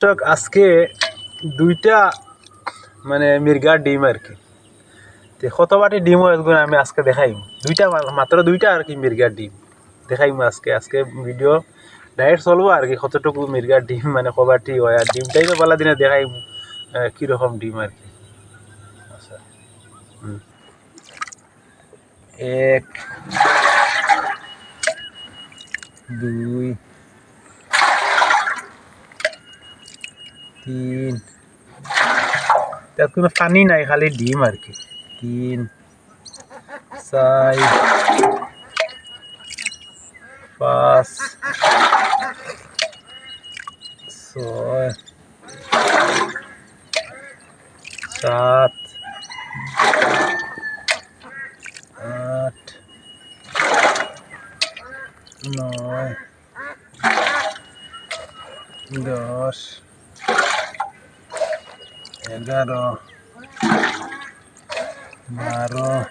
দর্শক আজকে দুইটা মানে মির্গার ডিম আর কি কত বাটি ডিম হয় আমি আজকে দেখাইম দুইটা মাত্র দুইটা আর কি মির্গার ডিম দেখাইম আজকে ভিডিও ডাইরেক্ট চলবো আর কি কতটুকু মির্গার ডিম মানে কবাটি হয় আর ডিমটাই তো বলা দিনে দেখাইম কীরকম ডিম আর কি আচ্ছা এক দুই তিন তাত কোনো পানি নাই খালি ডিম আর কি তিন চার পাঁচ ছয় সাত আট নয় 10 11 12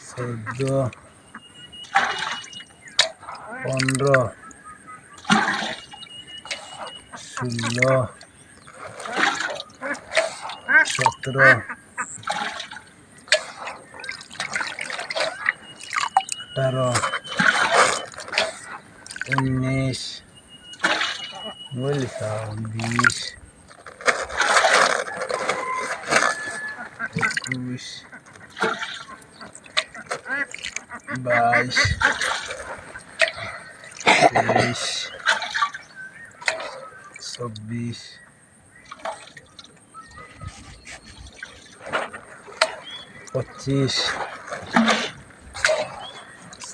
13 14 15 16 17 18 19 20 21 22 23 24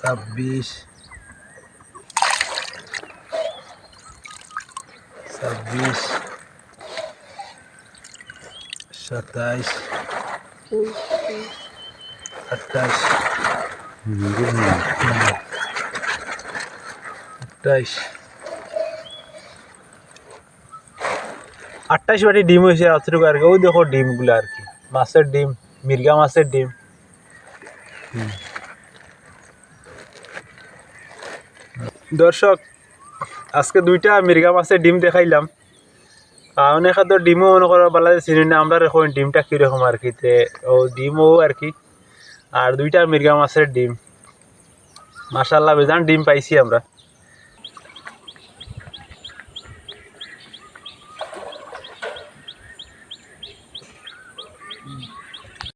25 26 27 28 28 বাটি ডিম হয়েছে অতটুকু আর কি ওই দেখো ডিমগুলো আর কি মাছের ডিম মির্গা মাছের ডিম দর্শক আজকে দুইটা মির্গা মাছের ডিম দেখাইলাম অনেক তো ডিমও মনে করো বলা চিনি না আমরা এখন ডিমটা কীরকম আর কি ও ডিমও আর কি আর দুইটা মির্গা মাছের ডিম মাশাআল্লাহ বেজান ডিম পাইছি আমরা।